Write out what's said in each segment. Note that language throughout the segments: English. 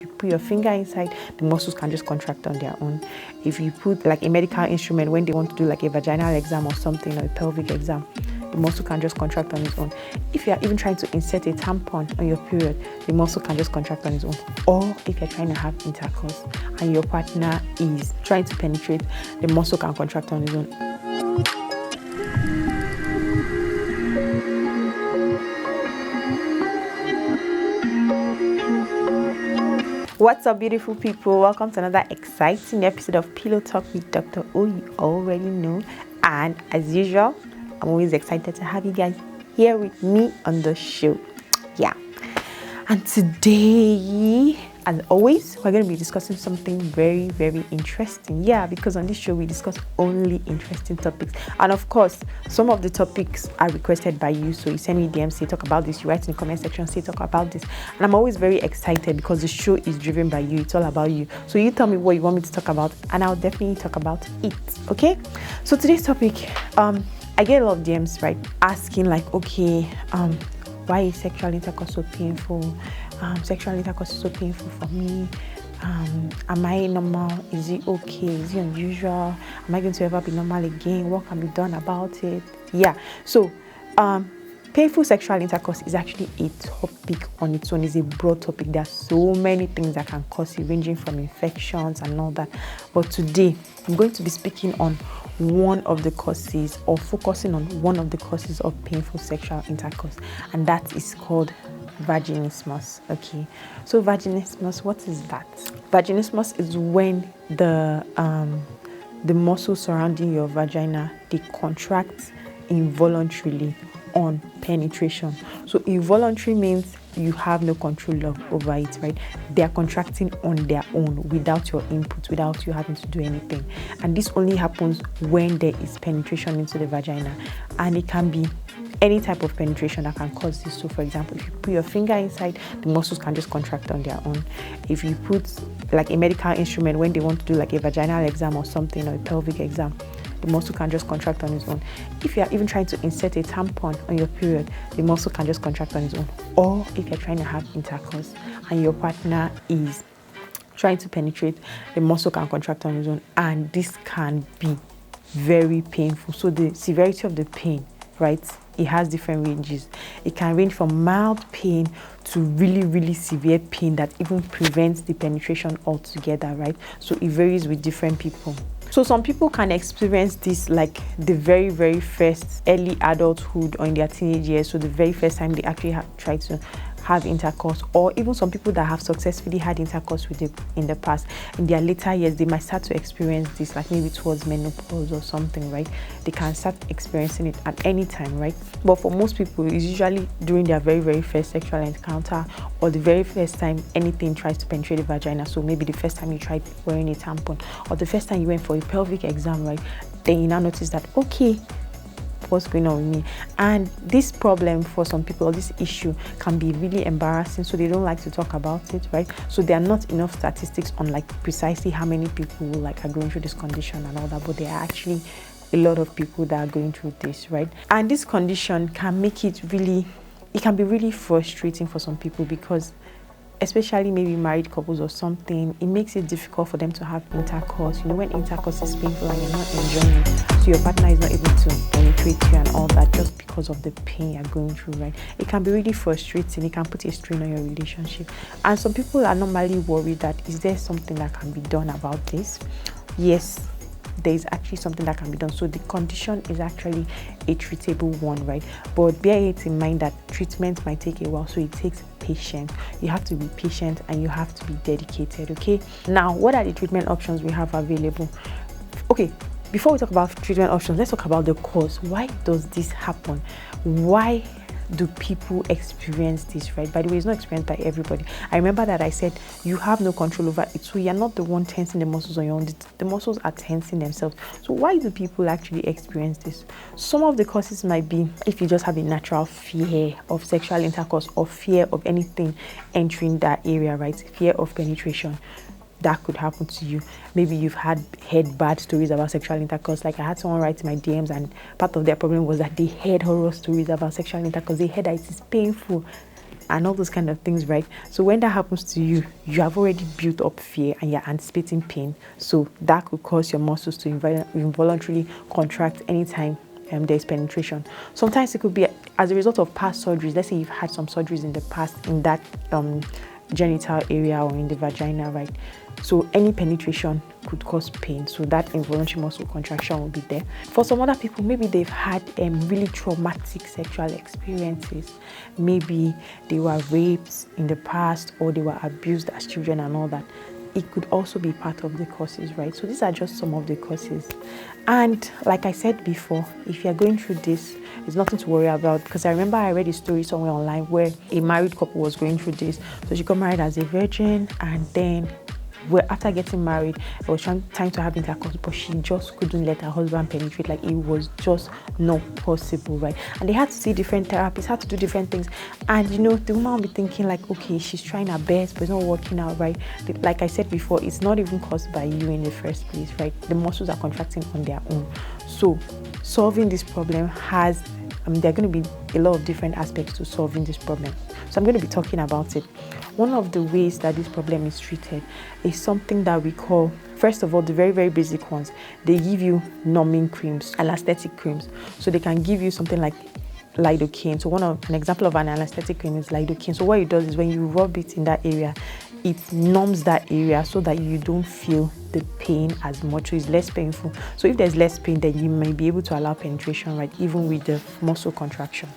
You put your finger inside, the muscles can just contract on their own. If you put like a medical instrument when they want to do like a vaginal exam or something, or a pelvic exam, the muscle can just contract on its own. If you are even trying to insert a tampon on your period, the muscle can just contract on its own. Or if you're trying to have intercourse and your partner is trying to penetrate, the muscle can contract on its own. What's up, beautiful people? Welcome to another exciting episode of Pillow Talk with Dr. O. You already know, and as usual, I'm always excited to have you guys here with me on the show. And today, as always, we're going to be discussing something very, very interesting. Because on this show, we discuss only interesting topics. And of course, some of the topics are requested by you. So you send me DMs, say talk about this. You write in the comment section, say talk about this. And I'm always very excited because the show is driven by you. It's all about you. So you tell me what you want me to talk about, and I'll definitely talk about it. Okay? So today's topic, I get a lot of DMs, right? Asking like, okay, why is sexual intercourse so painful? Sexual intercourse is so painful for me. Am I normal? Is it okay? Is it unusual? Am I going to ever be normal again? What can be done about it? So painful sexual intercourse is actually a topic on its own. It's a broad topic. There are so many things that can cause it, ranging from infections and all that. But today, I'm going to be speaking on one of the causes, or focusing on one of the causes of painful sexual intercourse, and that is called vaginismus. Okay, so vaginismus, what is that? Vaginismus is when the muscles surrounding your vagina, they contract involuntarily on penetration. So involuntary means you have no control over it, right? They are contracting on their own without your input, without you having to do anything. And this only happens when there is penetration into the vagina. And it can be any type of penetration that can cause this. So for example, if you put your finger inside, the muscles can just contract on their own. If you put like a medical instrument when they want to do like a vaginal exam or something, or a pelvic exam, the muscle can just contract on its own. If you are even trying to insert a tampon on your period, the muscle can just contract on its own. Or if you're trying to have intercourse and your partner is trying to penetrate, the muscle can contract on its own. And this can be very painful. So the severity of the pain, right, it has different ranges. It can range from mild pain to really, really severe pain that even prevents the penetration altogether, right? So it varies with different people. So some people can experience this like the very, very first early adulthood or in their teenage years. So the very first time they actually try to have intercourse, or even some people that have successfully had intercourse with it in the past, in their later years, they might start to experience this, like maybe towards menopause or something, right? They can start experiencing it at any time, right? But for most people, it's usually during their very, very first sexual encounter, or the very first time anything tries to penetrate the vagina. So maybe the first time you tried wearing a tampon, or the first time you went for a pelvic exam, right? Then you now notice that, okay, what's going on with me? And this problem for some people, or this issue, can be really embarrassing, so they don't like to talk about it, right? So there are not enough statistics on like precisely how many people like are going through this condition and all that, but there are actually a lot of people that are going through this, right? And this condition can make it really, it can be really frustrating for some people, because especially maybe married couples or something, it makes it difficult for them to have intercourse. You know, when intercourse is painful and you're not enjoying it, so your partner is not able to penetrate you and all that just because of the pain you're going through, right? It can be really frustrating. It can put a strain on your relationship. And some people are normally worried that, is there something that can be done about this? Yes, there is actually something that can be done. So the condition is actually a treatable one, right? But bear it in mind that treatment might take a while, so it takes patience. You have to be patient and you have to be dedicated. Okay, now what are the treatment options we have available? Okay, before we talk about treatment options, let's talk about the cause. Why does this happen? Why do people experience this, right? By the way, it's not experienced by everybody. I remember that I said you have no control over it, so you're not the one tensing the muscles on your own. The muscles are tensing themselves. So why do people actually experience this? Some of the causes might be if you just have a natural fear of sexual intercourse, or fear of anything entering that area, right? Fear of penetration. That could happen to you. Maybe you've heard bad stories about sexual intercourse. Like I had someone write in my DMs, and part of their problem was that they heard horror stories about sexual intercourse. They heard that it is painful. and all those kind of things, right? So when that happens to you, you have already built up fear and you're anticipating pain. So that could cause your muscles to involuntarily contract anytime there's penetration. Sometimes it could be as a result of past surgeries. Let's say you've had some surgeries in the past in that genital area or in the vagina, right? So any penetration could cause pain, so that involuntary muscle contraction will be there. For some other people, maybe they've had really traumatic sexual experiences. Maybe they were raped in the past, or they were abused as children and all that. It could also be part of the causes, right? So these are just some of the causes. And like I said before, if you're going through this, it's nothing to worry about, because I remember I read a story somewhere online where a married couple was going through this. So she got married as a virgin, and then after getting married, it was time to have intercourse, but she just couldn't let her husband penetrate. Like, it was just not possible, right? And they had to see different therapists, had to do different things. And the woman will be thinking like, okay, she's trying her best, but it's not working out, right? Like I said before, it's not even caused by you in the first place, right? The muscles are contracting on their own. So solving this problem has, there are going to be a lot of different aspects to solving this problem. So I'm going to be talking about it. One of the ways that this problem is treated is something that we call, first of all, the very, very basic ones. They give you numbing creams, anesthetic creams. So they can give you something like 𝐦𝐤𝐤𝐞. So an example of an anesthetic cream is 𝐦𝐤𝐤𝐞. So what it does is when you rub it in that area, it numbs that area so that you don't feel the pain as much. So it's less painful. So if there's less pain, then you may be able to allow penetration, right? Even with the muscle contraction.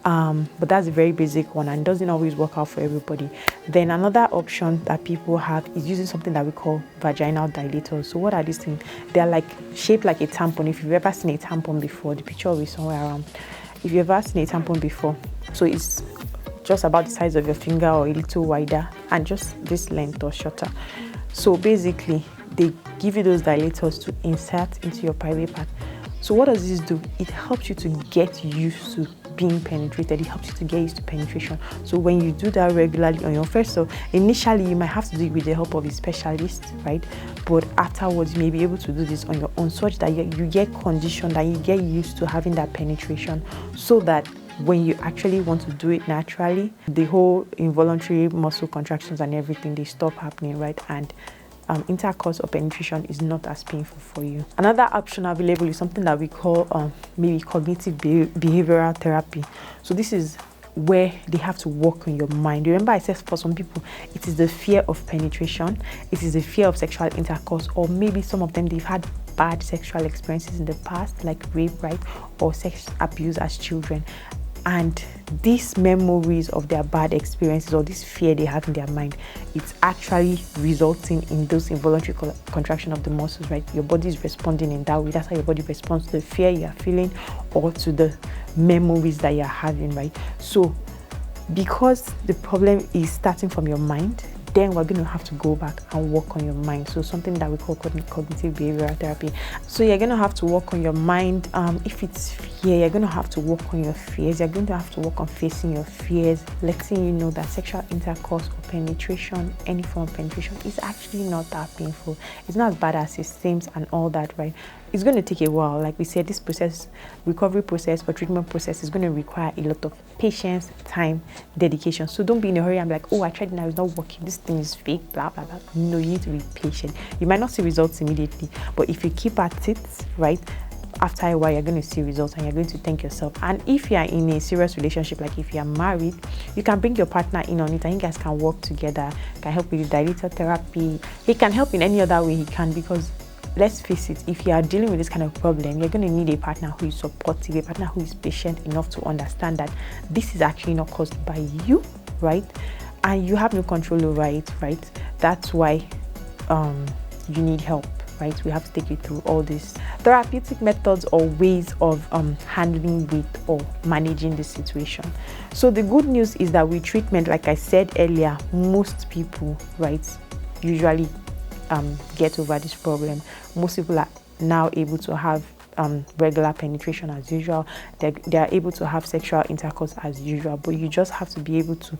But that's a very basic one and doesn't always work out for everybody. Then another option that people have is using something that we call vaginal dilators. So what are these things? They're like shaped like a tampon. If you've ever seen a tampon before, the picture will be somewhere around. If you've ever seen a tampon before, so it's just about the size of your finger or a little wider and just this length or shorter. So basically, they give you those dilators to insert into your private part. So what does this do? It helps you to get used to being penetrated. It helps you to get used to penetration. So when you do that regularly on your first, so initially you might have to do it with the help of a specialist, right? But afterwards you may be able to do this on your own, such that you get conditioned and you get used to having that penetration, so that when you actually want to do it naturally, the whole involuntary muscle contractions and everything, they stop happening, right? And intercourse or penetration is not as painful for you. Another option available is something that we call maybe cognitive behavioral therapy. So this is where they have to work on your mind. Remember I said for some people it is the fear of penetration, it is the fear of sexual intercourse, or maybe some of them, they've had bad sexual experiences in the past, like rape, right, or sex abuse as children. And these memories of their bad experiences or this fear they have in their mind, it's actually resulting in those involuntary contraction of the muscles, right? Your body is responding in that way. That's how your body responds to the fear you're feeling or to the memories that you're having, right? So because the problem is starting from your mind, then we're going to have to go back and work on your mind. So something that we call cognitive behavioral therapy. So you're going to have to work on your mind. If it's fear, you're going to have to work on your fears. You're going to have to work on facing your fears, letting you know that sexual intercourse or penetration, any form of penetration, is actually not that painful. It's not as bad as it seems and all that, right? It's going to take a while. Like we said, this process, recovery process or treatment process, is going to require a lot of patience, time, dedication. So don't be in a hurry and be like, oh, I tried it now, it's not working, this thing is fake, blah, blah, blah. No, you need to be patient. You might not see results immediately, but if you keep at it, right, after a while, you're going to see results and you're going to thank yourself. And if you are in a serious relationship, like if you are married, you can bring your partner in on it and you guys can work together. He can help with dilator therapy. He can help in any other way he can, because let's face it, if you are dealing with this kind of problem, you're going to need a partner who is supportive, a partner who is patient enough to understand that this is actually not caused by you, right? And you have no control over it, right? That's why you need help, right? We have to take you through all these therapeutic methods or ways of handling with or managing the situation. So the good news is that with treatment, like I said earlier, most people, right, usually get over this problem. Most people are now able to have regular penetration as usual. They are able to have sexual intercourse as usual, but you just have to be able to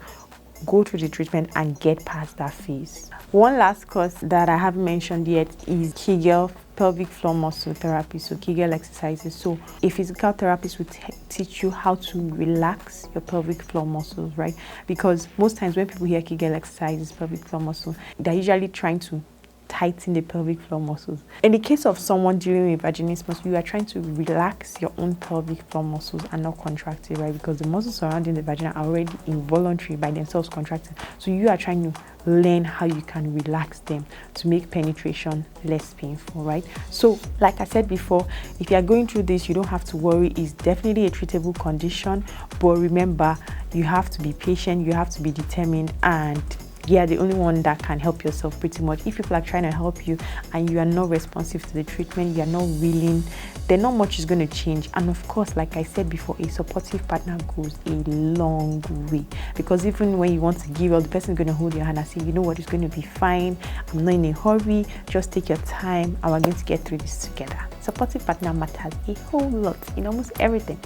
go through the treatment and get past that phase. One last course that I haven't mentioned yet is Kegel, pelvic floor muscle therapy, so Kegel exercises. So a physical therapist will teach you how to relax your pelvic floor muscles, right? Because most times when people hear Kegel exercises, pelvic floor muscle, they're usually trying to tighten the pelvic floor muscles. In the case of someone dealing with vaginismus, you are trying to relax your own pelvic floor muscles and not contract it, right? Because the muscles surrounding the vagina are already involuntary by themselves contracting. So you are trying to learn how you can relax them to make penetration less painful, right? So like I said before, if you are going through this, you don't have to worry. It's definitely a treatable condition, but remember, you have to be patient, you have to be determined, and you are the only one that can help yourself pretty much. If people are trying to help you and you are not responsive to the treatment, you are not willing, then not much is going to change. And of course, like I said before, a supportive partner goes a long way, because even when you want to give up, the person is going to hold your hand and say, you know what, it's going to be fine, I'm not in a hurry, just take your time and we're going to get through this together. Supportive partner matters a whole lot in almost everything.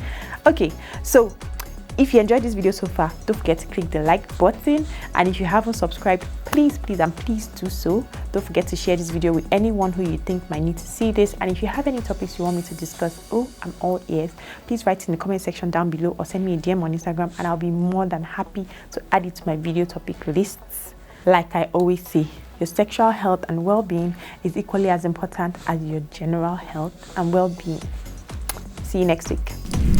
Okay, so if you enjoyed this video so far, don't forget to click the like button, and if you haven't subscribed, please do so. Don't forget to share this video with anyone who you think might need to see this, and if you have any topics you want me to discuss, I'm all ears. Please write in the comment section down below or send me a DM on Instagram, and I'll be more than happy to add it to my video topic lists. Like I always say, your sexual health and well-being is equally as important as your general health and well-being. See you next week.